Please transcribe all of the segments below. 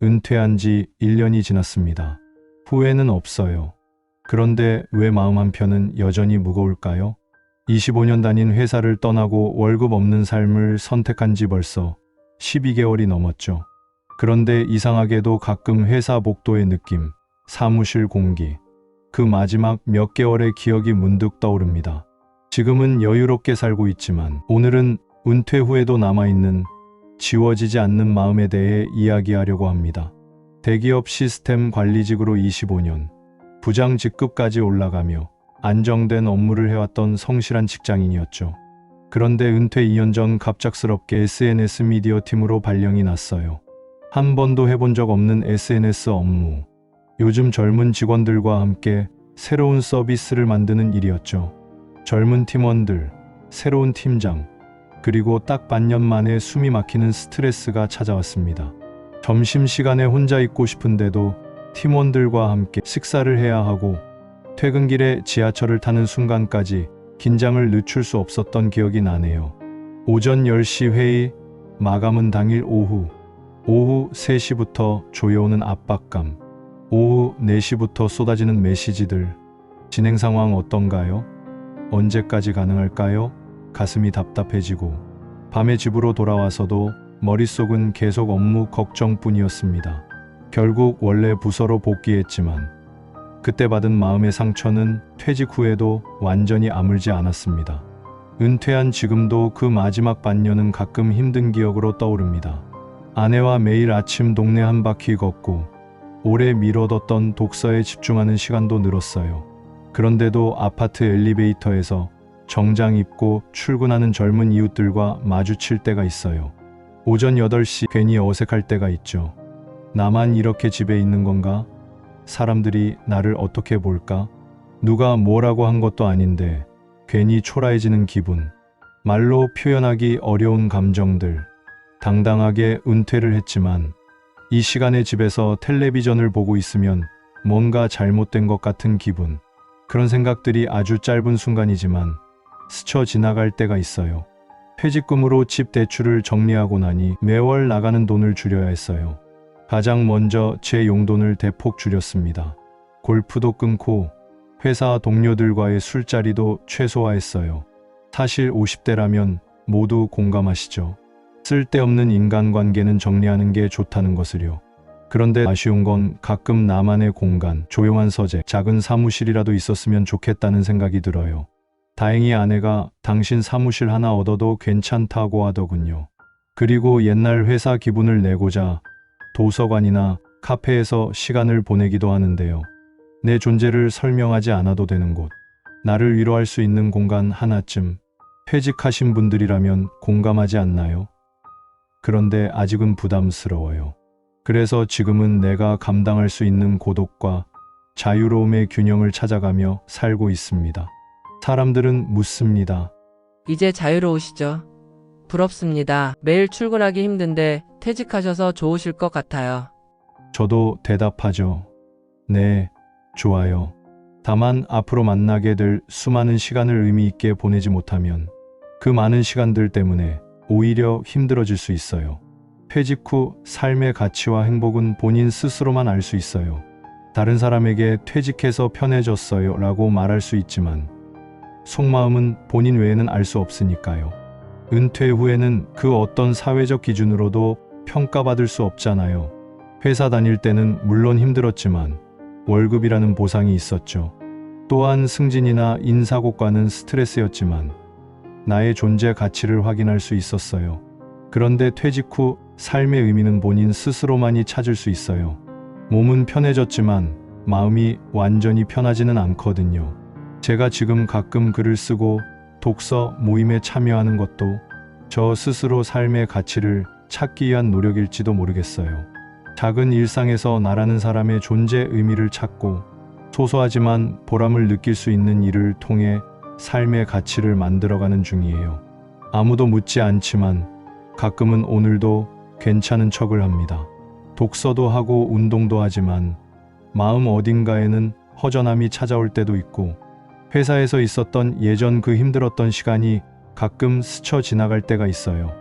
은퇴한 지 1년이 지났습니다. 후회는 없어요. 그런데 왜 마음 한편은 여전히 무거울까요? 25년 다닌 회사를 떠나고 월급 없는 삶을 선택한 지 벌써 12개월이 넘었죠. 그런데 이상하게도 가끔 회사 복도의 느낌, 사무실 공기, 그 마지막 몇 개월의 기억이 문득 떠오릅니다. 지금은 여유롭게 살고 있지만 오늘은 은퇴 후에도 남아있는 지워지지 않는 마음에 대해 이야기하려고 합니다. 대기업 시스템 관리직으로 25년, 부장 직급까지 올라가며 안정된 업무를 해왔던 성실한 직장인이었죠. 그런데 은퇴 2년 전 갑작스럽게 SNS 미디어 팀으로 발령이 났어요. 한 번도 해본 적 없는 SNS 업무. 요즘 젊은 직원들과 함께 새로운 서비스를 만드는 일이었죠. 젊은 팀원들, 새로운 팀장, 그리고 딱 반년 만에 숨이 막히는 스트레스가 찾아왔습니다. 점심시간에 혼자 있고 싶은데도 팀원들과 함께 식사를 해야 하고 퇴근길에 지하철을 타는 순간까지 긴장을 늦출 수 없었던 기억이 나네요. 오전 10시 회의, 마감은 당일 오후 3시부터 조여오는 압박감, 오후 4시부터 쏟아지는 메시지들. 진행 상황 어떤가요? 언제까지 가능할까요? 가슴이 답답해지고 밤에 집으로 돌아와서도 머릿속은 계속 업무 걱정뿐이었습니다. 결국 원래 부서로 복귀했지만 그때 받은 마음의 상처는 퇴직 후에도 완전히 아물지 않았습니다. 은퇴한 지금도 그 마지막 반년은 가끔 힘든 기억으로 떠오릅니다. 아내와 매일 아침 동네 한 바퀴 걷고 오래 미뤄뒀던 독서에 집중하는 시간도 늘었어요. 그런데도 아파트 엘리베이터에서 정장 입고 출근하는 젊은 이웃들과 마주칠 때가 있어요. 오전 8시 괜히 어색할 때가 있죠. 나만 이렇게 집에 있는 건가? 사람들이 나를 어떻게 볼까? 누가 뭐라고 한 것도 아닌데 괜히 초라해지는 기분. 말로 표현하기 어려운 감정들. 당당하게 은퇴를 했지만 이 시간에 집에서 텔레비전을 보고 있으면 뭔가 잘못된 것 같은 기분. 그런 생각들이 아주 짧은 순간이지만 스쳐 지나갈 때가 있어요. 퇴직금으로 집 대출을 정리하고 나니 매월 나가는 돈을 줄여야 했어요. 가장 먼저 제 용돈을 대폭 줄였습니다. 골프도 끊고 회사 동료들과의 술자리도 최소화했어요. 사실 50대라면 모두 공감하시죠. 쓸데없는 인간관계는 정리하는 게 좋다는 것을요. 그런데 아쉬운 건 가끔 나만의 공간, 조용한 서재, 작은 사무실이라도 있었으면 좋겠다는 생각이 들어요. 다행히 아내가 당신 사무실 하나 얻어도 괜찮다고 하더군요. 그리고 옛날 회사 기분을 내고자 도서관이나 카페에서 시간을 보내기도 하는데요. 내 존재를 설명하지 않아도 되는 곳, 나를 위로할 수 있는 공간 하나쯤. 퇴직하신 분들이라면 공감하지 않나요? 그런데 아직은 부담스러워요. 그래서 지금은 내가 감당할 수 있는 고독과 자유로움의 균형을 찾아가며 살고 있습니다. 사람들은 묻습니다. 이제 자유로우시죠? 부럽습니다. 매일 출근하기 힘든데 퇴직하셔서 좋으실 것 같아요. 저도 대답하죠. 네, 좋아요. 다만 앞으로 만나게 될 수많은 시간을 의미 있게 보내지 못하면 그 많은 시간들 때문에 오히려 힘들어질 수 있어요. 퇴직 후 삶의 가치와 행복은 본인 스스로만 알 수 있어요. 다른 사람에게 퇴직해서 편해졌어요 라고 말할 수 있지만 속마음은 본인 외에는 알 수 없으니까요. 은퇴 후에는 그 어떤 사회적 기준으로도 평가받을 수 없잖아요. 회사 다닐 때는 물론 힘들었지만 월급이라는 보상이 있었죠. 또한 승진이나 인사고과는 스트레스였지만 나의 존재 가치를 확인할 수 있었어요. 그런데 퇴직 후 삶의 의미는 본인 스스로만이 찾을 수 있어요. 몸은 편해졌지만 마음이 완전히 편하지는 않거든요. 제가 지금 가끔 글을 쓰고 독서 모임에 참여하는 것도 저 스스로 삶의 가치를 찾기 위한 노력일지도 모르겠어요. 작은 일상에서 나라는 사람의 존재 의미를 찾고 소소하지만 보람을 느낄 수 있는 일을 통해 삶의 가치를 만들어가는 중이에요. 아무도 묻지 않지만 가끔은 오늘도 괜찮은 척을 합니다. 독서도 하고 운동도 하지만 마음 어딘가에는 허전함이 찾아올 때도 있고 회사에서 있었던 예전 그 힘들었던 시간이 가끔 스쳐 지나갈 때가 있어요.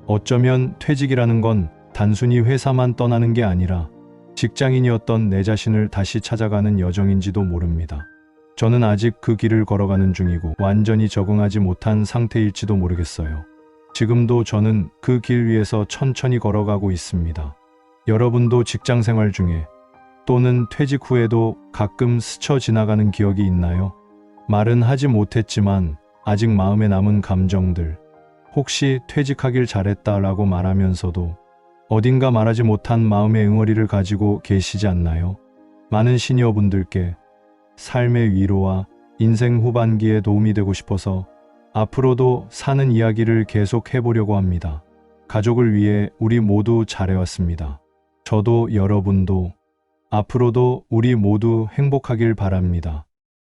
어쩌면 퇴직이라는 건 단순히 회사만 떠나는 게 아니라 직장인이었던 내 자신을 다시 찾아가는 여정인지도 모릅니다. 저는 아직 그 길을 걸어가는 중이고 완전히 적응하지 못한 상태일지도 모르겠어요. 지금도 저는 그 길 위에서 천천히 걸어가고 있습니다. 여러분도 직장 생활 중에 또는 퇴직 후에도 가끔 스쳐 지나가는 기억이 있나요? 말은 하지 못했지만 아직 마음에 남은 감정들, 혹시 퇴직하길 잘했다라고 말하면서도 어딘가 말하지 못한 마음의 응어리를 가지고 계시지 않나요? 많은 시니어분들께 삶의 위로와 인생 후반기에 도움이 되고 싶어서 앞으로도 사는 이야기를 계속 해보려고 합니다. 가족을 위해 우리 모두 잘해왔습니다. 저도 여러분도 앞으로도 우리 모두 행복하길 바랍니다.